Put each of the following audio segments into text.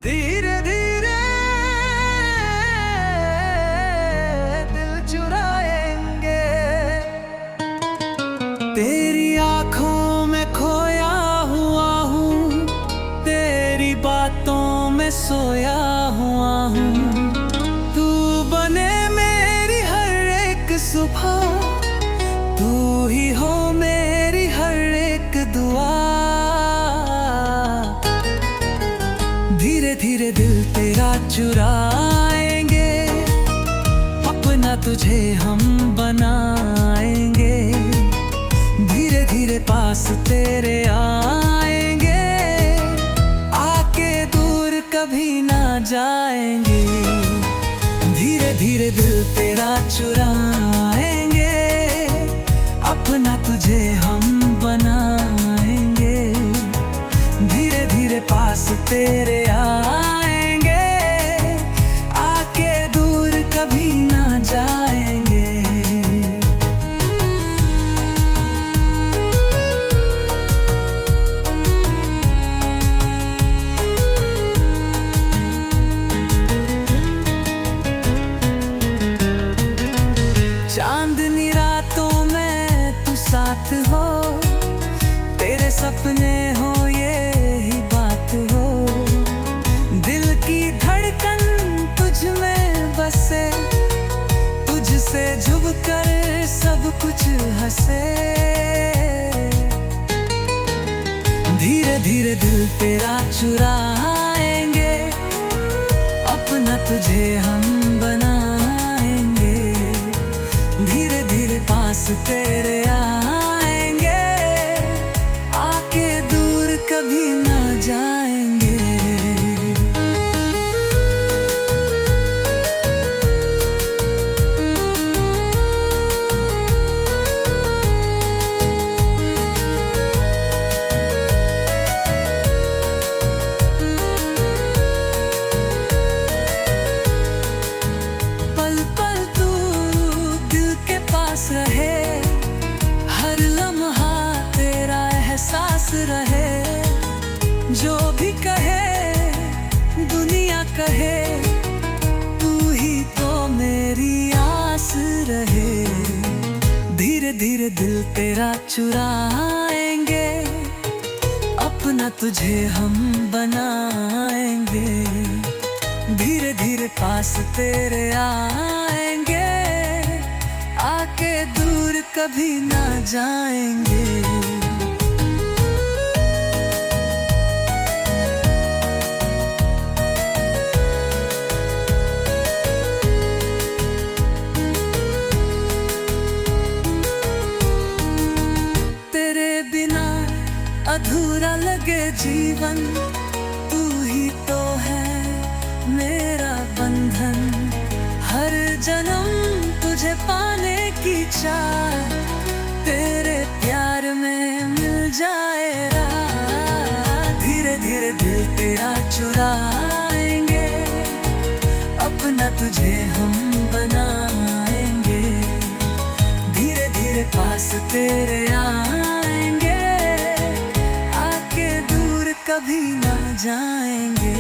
धीरे धीरे दिल चुराएंगे, तेरी आंखों में खोया हुआ हूँ, तेरी बातों में सोया हुआ हूँ। तू बने मेरी हर एक सुबह, तू ही हो मेरी हर एक दुआ। धीरे धीरे दिल तेरा चुराएंगे, अपना तुझे हम बनाएंगे। धीरे धीरे पास तेरे आएंगे, आके दूर कभी ना जाएंगे। धीरे धीरे दिल तेरा चुराएंगे, अपना तुझे हम बनाएंगे। धीरे धीरे पास तेरे आएंगे, आके दूर कभी ना जाएंगे। चांदनी रातों में तू साथ हो, तेरे सपने हो ये ही बात हो। दिल की धड़कन तुझ में बसे, तुझसे झुक कर सब कुछ हंसे। धीरे धीरे दिल तेरा चुराएंगे, अपना तुझे हम बनाएंगे। धीरे धीरे पास तेरे आएंगे, आके दूर कभी ना जाएंगे। पल पल तू दिल के पास रहे, हर लम्हा तेरा एहसास रहे। जो भी कहे दुनिया कहे, तू ही तो मेरी आस रहे। धीरे धीरे दिल तेरा चुराएंगे, अपना तुझे हम बनाएंगे। धीरे धीरे पास तेरे आएंगे, आके दूर कभी ना जाएंगे। तेरे बिना अधूरा लगे जीवन, तू ही तो है मेरा बंधन। हर जन्म तुझे पाने की चाह, तेरे प्यार में मिल जाए राह। धीरे धीरे दिल तेरा चुराएंगे, अपना तुझे हम बनाएंगे। धीरे धीरे पास तेरे आएंगे, आके दूर कभी ना जाएंगे।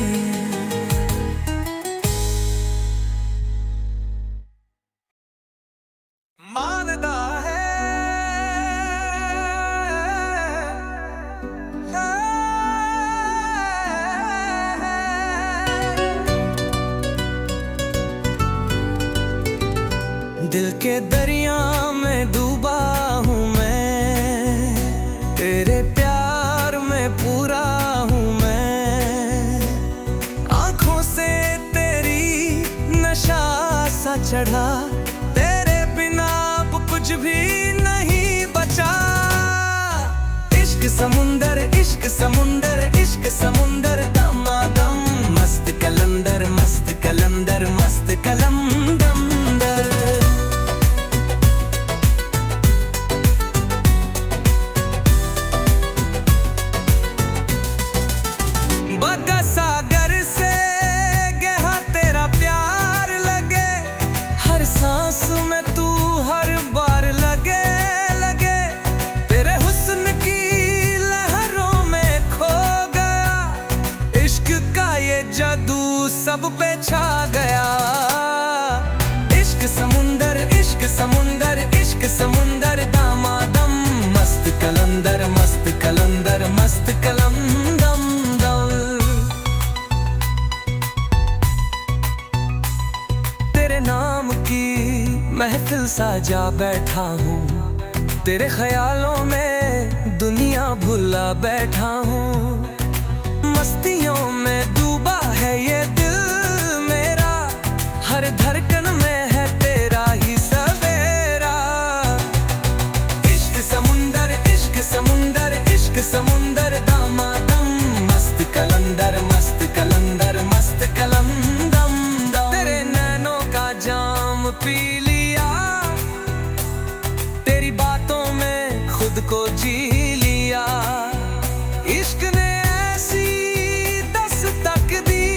मानदा है दिल के दरिया में डूबा हूँ मैं, तेरे प्यार में पूरा हूँ मैं। आँखों से तेरी नशा सा चढ़ा, तेरे बिना अब कुछ भी नहीं बचा। इश्क समुंदर, इश्क समुंदर, इश्क समुंदर, दमादम। मस्त कलंदर, मस्त कलंदर, मस्त कलंदर। सागर से गहरा तेरा प्यार लगे, हर सांस में तू हर बार लगे लगे। तेरे हुस्न की लहरों में खो गया, जादू सब पे छा गया। इश्क समुंदर, इश्क समुंदर, इश्क समुंदर दामादम, मस्त कलंदर, मस्त कलंदर, मस्त कलंदम दम। तेरे नाम की महफिल साजा बैठा हूँ, तेरे ख्यालों में दुनिया भुला बैठा हूँ। मस्तियों में डूबा है ये दिल मेरा, हर धड़कन में है तेरा ही सवेरा। इश्क समुंदर, इश्क समुंदर, इश्क समुंदर दामादम, मस्त कलंदर, मस्त कलंदर, मस्त कलंदम दम। तेरे नैनों का जाम पी लिया, तेरी बातों में खुद को जी लिया। इश्क ने ऐसी दस्तक दी,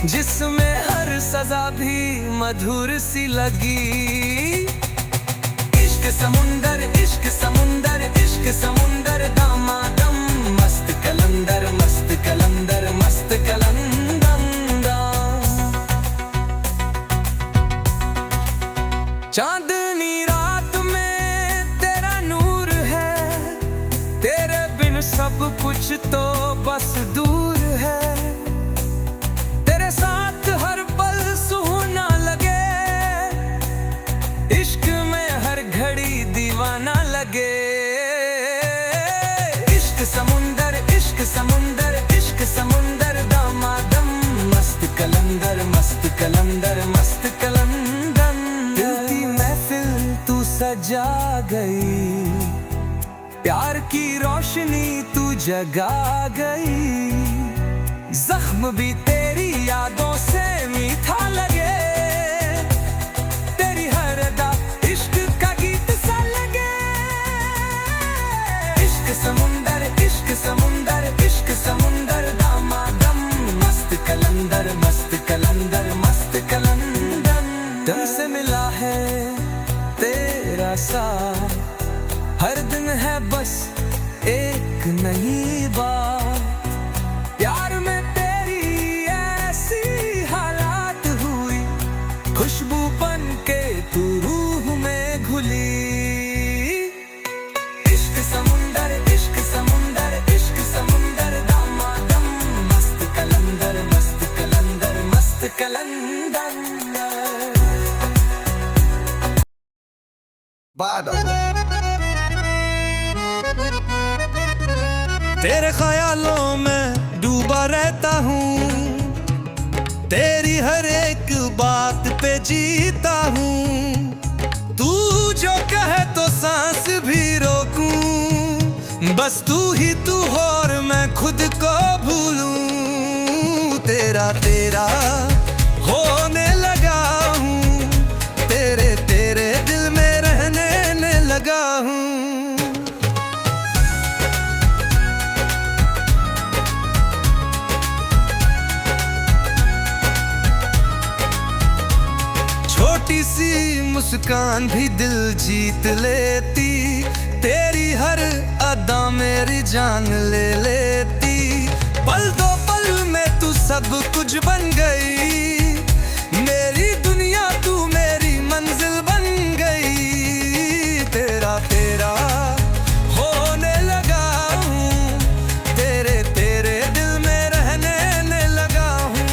जिसमें हर सजा भी मधुर सी लगी। इश्क समुंदर, इश्क समुंदर, इश्क समुंदर दामादम, मस्त कलंदर, मस्त कलंदर, मस्त कलंदम दम। चांदनी रात में तेरा नूर है, तेरे बिन सब कुछ तो बस दूर है। तेरे साथ हर पल सुहाना लगे, इश्क में हर घड़ी दीवाना लगे। इश्क समुंदर, इश्क समुंदर, इश्क समुंदर दामादम, मस्त कलंदर, मस्त कलंदर, मस्त कलंदर। दिल की महफिल तू सजा गई, प्यार की रोशनी तू जगा गई। जख्म भी तेरी यादों से मीठा लगे, तेरी हर अदा इश्क का गीत सा लगे। इश्क समुंदर, इश्क समुंदर, इश्क समुंदर दामादम, मस्त कलंदर, मस्त कलंदर, मस्त कलंदर। दिल से मिला है तेरा साथ, हर दिन है बस एक नई बात। प्यार में तेरी ऐसी हालात हुई, खुशबू बन के तू रूह में घुली। इश्क समुंदर, इश्क समुंदर, इश्क समुंदर दामादम, मस्त कलंदर, मस्त कलंदर, मस्त कलंदर। तेरे ख्यालों में डूबा रहता हूँ, तेरी हर एक बात पे जीता हूँ। तू जो कहे तो सांस भी रोकूं, बस तू ही तू हो और मैं खुद को भूलूं। तेरा तेरा होने लगा हूँ, तेरे तेरे दिल में रहने लगा हूँ। छोटी सी मुस्कान भी दिल जीत लेती, तेरी हर अदा मेरी जान ले लेती। पल दो पल में तू सब कुछ बन गई, मेरी दुनिया तू मेरी मंजिल बन गई। तेरा तेरा होने लगा हूँ, तेरे तेरे दिल में रहने लगा हूँ।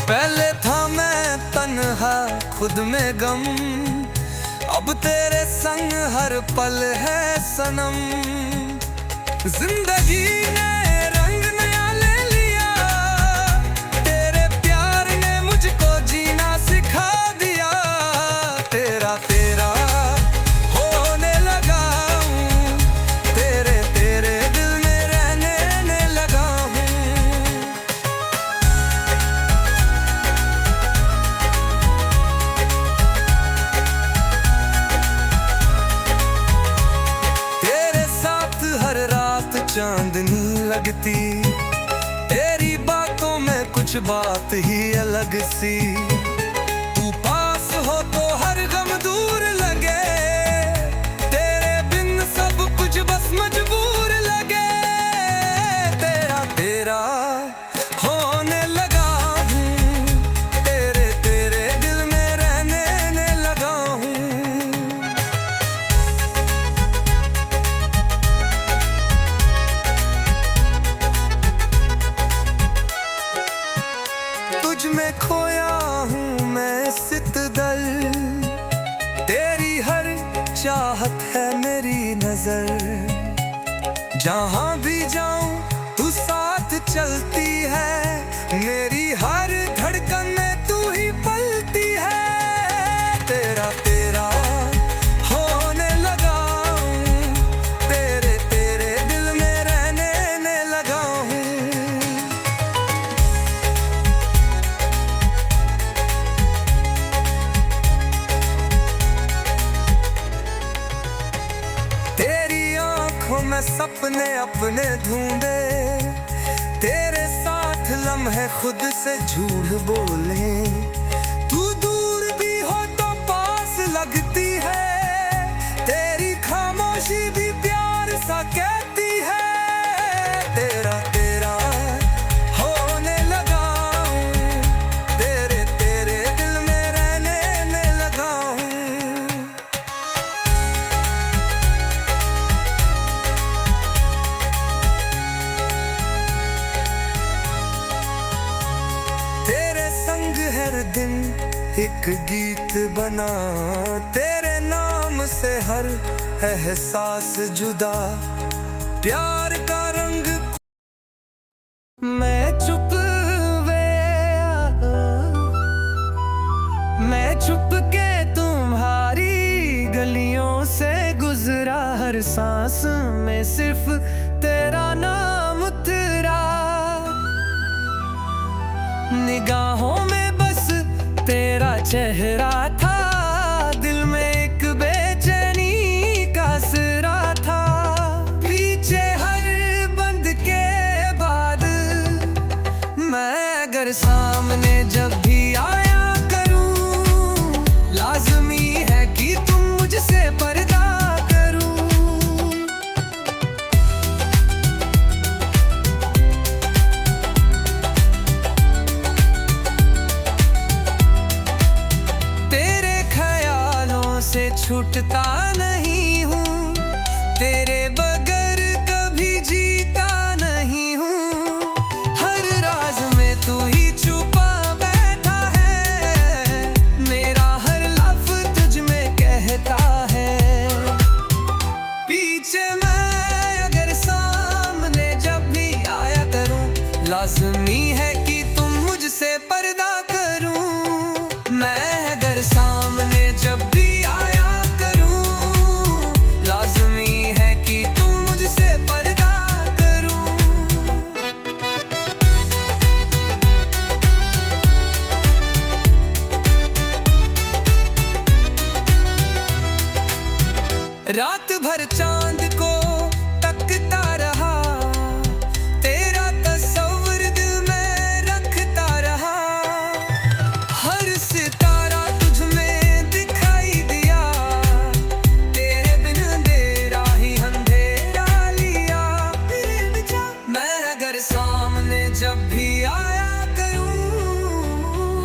पहले था मैं तन्हा खुद में गम, अब तेरे संग हर पल है सनम। जिंदगी ने रंग नया ले लिया, तेरे प्यार ने मुझको जीना सिखा दिया। तेरा तेरा होने लगा हूँ, तेरे तेरे दिल में रहने लगा हूँ। चांदनी लगती, तेरी बातों में कुछ बात ही अलग सी। तू पास हो तो हर गम जहाँ भी जाऊं तू साथ चलती है, मेरी हर धड़कन में तू ही पलती है। तेरा तेरा होने लगा हूं, तेरे तेरे दिल में रहने लगा हूं। तेरी आंखों में सपने अपने ढूंढे, तेरे साथ लम्हे खुद से झूठ बोले। तू दूर भी हो तो पास लगती है, तेरी खामोशी भी प्यार सा कहती है। तेरा तेरा होने लगा हूं, तेरे तेरे दिल में रहने लगा हूं। तेरे संग हर दिन एक गीत बना, तेरे नाम से हर एहसास जुदा। प्यार का रंग मैं चुप मैं चुप के तुम्हारी गलियों से गुजरा, हर सांस में सिर्फ तेरा नाम उतरा। निगाहों में बस तेरा चेहरा था, दिल में एक बेचैनी का सिरा था। पीछे हर बंद के बाद मैं अगर सामने जब भी आया करूं, लाज़मी है कि तुम मुझसे पर्दा करूं। से छूटता नहीं हूँ, तेरे बगैर कभी जीता नहीं हूँ। हर राज में तू ही छुपा बैठा है, मेरा हर लफ्ज़ तुझ में कहता है। पीछे मैं अगर सामने जब भी आया करूँ, लाज़मी है कि तुम मुझसे पर्दा करूँ। मैं अगर सामने जब भी रात भर चांद को तकता रहा, तेरा तस्वीर दिल में रखता रहा। हर सितारा तुझ में दिखाई दिया, तेरे बिन अंधेरा ही अंधेरा लिया। मैं अगर सामने जब भी आया करूं,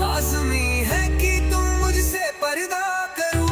लाज़मी है कि तुम मुझसे पर्दा करूं।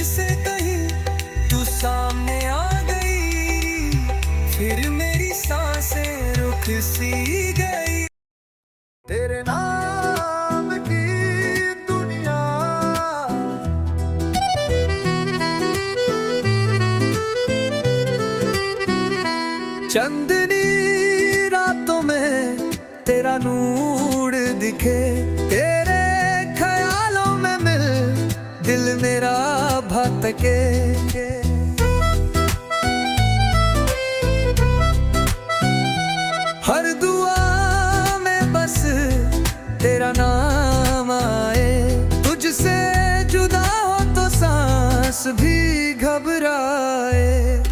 से कहीं तू सामने आ गई, फिर मेरी सांसें रुक सी गई। तेरे नाम की दुनिया चंदनी रातों में तेरा नूर दिखे, तेरे ख्यालों में मिल दिल मेरा भटके। हर दुआ में बस तेरा नाम आए, तुझसे जुदा हो तो सांस भी घबराए।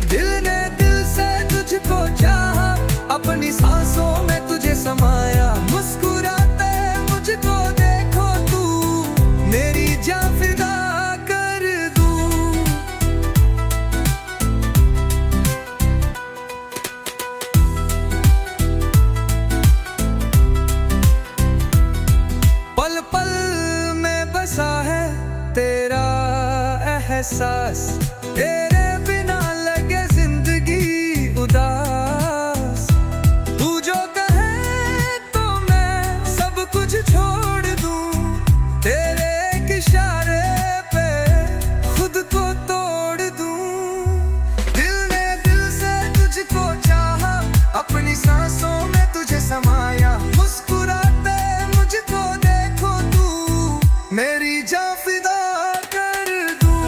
दिल ने दिल से तुझको चाहा, अपनी सांसों में तुझे समाया। मुस्कुराते मुझको देखो तू, मेरी जान फिदा कर दूं। पल पल में बसा है तेरा एहसास, तेरे बिना लगे जिंदगी उदास। तू जो कहे तो मैं सब कुछ छोड़ दूं, तेरे एक इशारे पे खुद को तोड़ दूं। दिल ने दिल से तुझको चाहा, अपनी सांसों में तुझे समाया। मुस्कुराते मुझको देखो तू, मेरी जान फिदा कर दूं।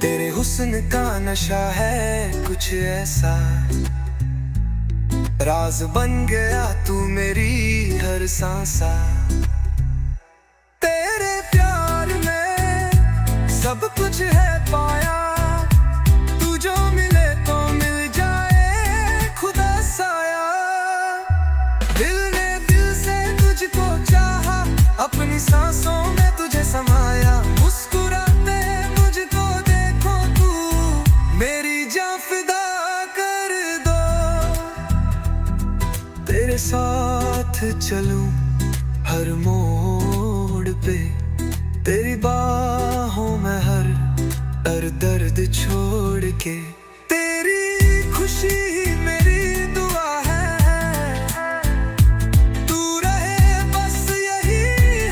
तेरे हुस्न का नशा है कुछ ऐसा, राज बन गया तू मेरी हर सांसा। तेरे प्यार में सब कुछ है पाया, तू जो मिले तो मिल जाए खुदा साया। दिल ने दिल से तुझको चाहा, अपनी सांसों में तुझे समाया। मुस्कुराते मुझको देखो तू, मेरी जान फिदा कर दो। तेरे साथ चलूं हर मोड़ पे, तेरी बाहों में हर दर्द छोड़ के। तेरी खुशी ही मेरी दुआ है, तू रहे बस यही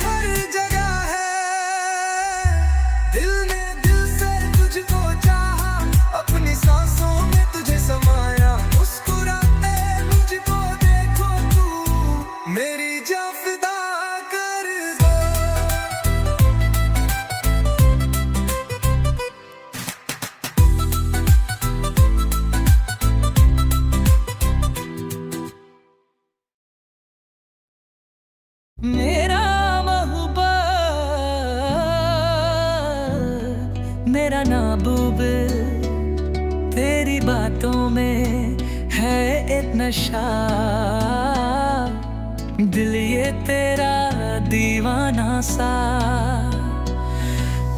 हर जगह है। दिल ने दिल से तुझको चाहा, अपनी सांसों में तुझे समाया। मुस्कुराते मुझको देखो तू, मेरी जान फिदा कर दो। मेरा महबूबा, मेरा महबूब, तेरी बातों में है एक नशा। दिल ये तेरा दीवाना सा,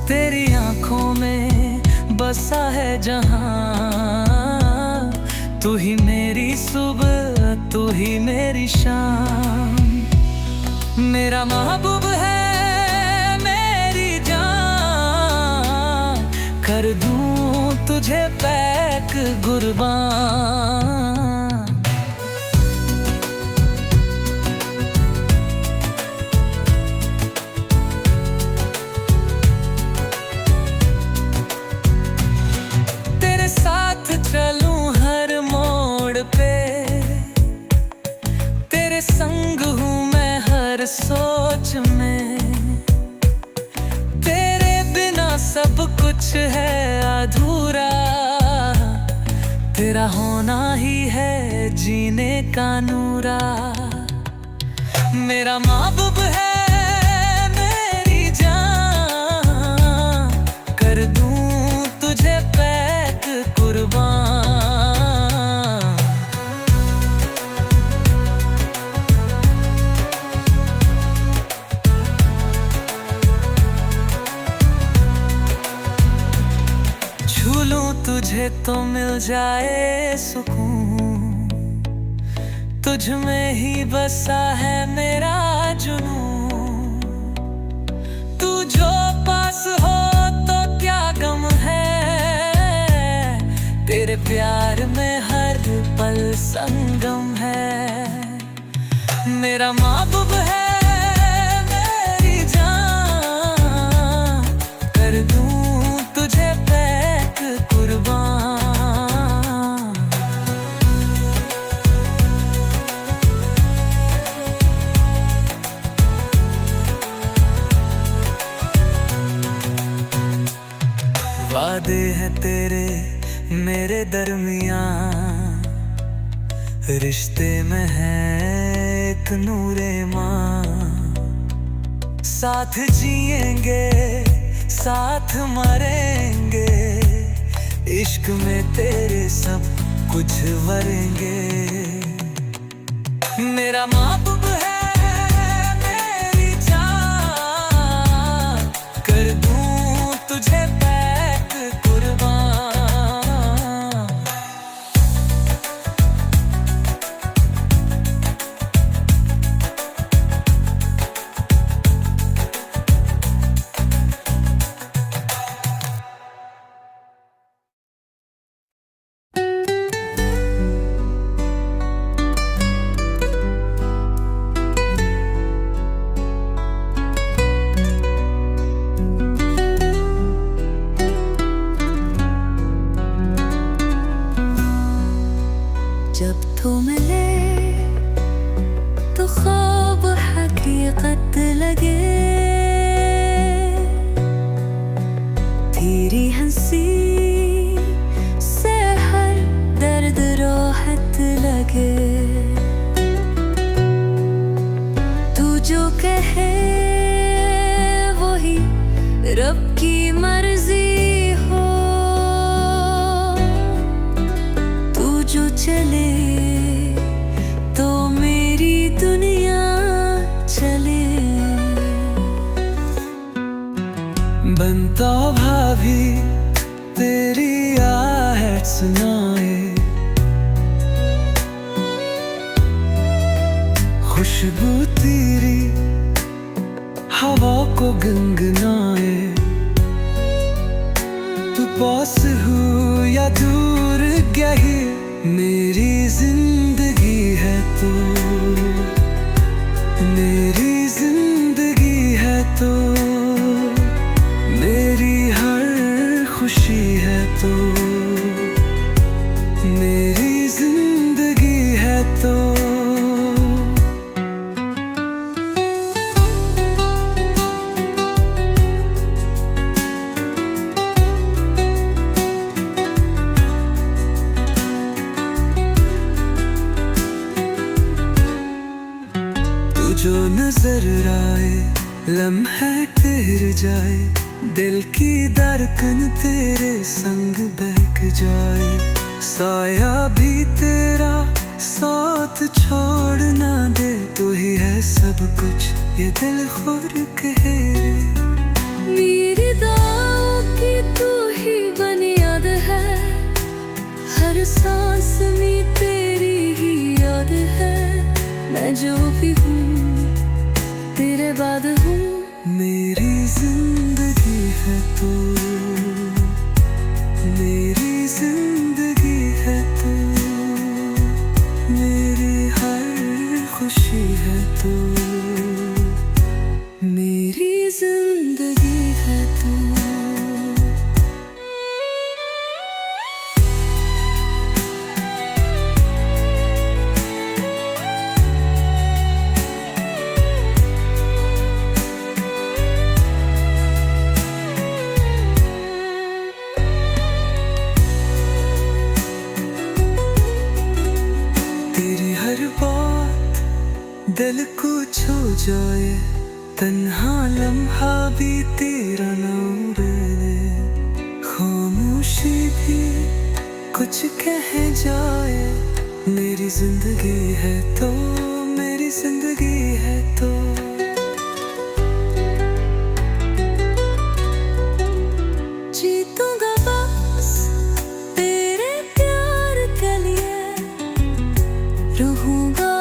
तेरी आंखों में बसा है जहां। तू ही मेरी सुबह, तू ही मेरी शाम। मेरा महबूब है मेरी जान, कर दूं तुझे पैक कुर्बान। तेरे साथ चलूं हर मोड़ पे, तेरे संग हूँ सोच में। तेरे बिना सब कुछ है अधूरा, तेरा होना ही है जीने का नूरा। मेरा महबूब है मेरी जान, कर दूं तुझे पैक कुर्बान। तुझे तो मिल जाए सुकून, तुझ में ही बसा है मेरा जुनून। तू जो पास हो तो क्या गम है, तेरे प्यार में हर पल संगम है। मेरा महबूब है मेरी जान, कर दूं तुझे पैक कुर्बान। वादे हैं तेरे मेरे दरमियान, रिश्ते में है एक नूरे माँ। साथ जिएंगे साथ मरेंगे, इश्क में तेरे सब कुछ वरेंगे। मेरा महबूब है मेरी जान, कर दूं तुझे पैक कुर्बान। जब तो मिले तो ख्वाब हकीकत लगे, तेरी हंसी से हर दर्द राहत लगे। तू जो कहे वही रब की मर्जी हो, तू जो चले तो मेरी दुनिया चले। बनता भाभी तेरी आहट सुनाए, खुशबू तेरी हवा को गुनगुनाए। तू पास हो या दूर गही, मेरी जिंदगी है तू, मेरी जिंदगी है तू, मेरी हर खुशी है तू, मेरी जिंदगी है तू। जो नजर आए लम्हे ठहर जाए, दिल की धड़कन तेरे संग बहक जाए। साया भी तेरा साथ छोड़ ना दे, तू ही है सब कुछ ये दिल खुद कहे। मेरी दुआओं की तू ही बुनियाद है, हर सांस में तेरी ही याद है। मैं जो भी हूँ तेरे बाद हूँ, मेरी जिंदगी है तू, मेरी जिंदगी है तू, मेरी हर खुशी है तू, मेरी जिंदगी है तू। दिल को छू जाए, तन्हा लम्हा भी तेरा नाम ले। खामोशी भी कुछ कह जाए, मेरी जिंदगी है तो, मेरी जिंदगी है तो। जीतूंगा बस तेरे प्यार के लिए, रहूंगा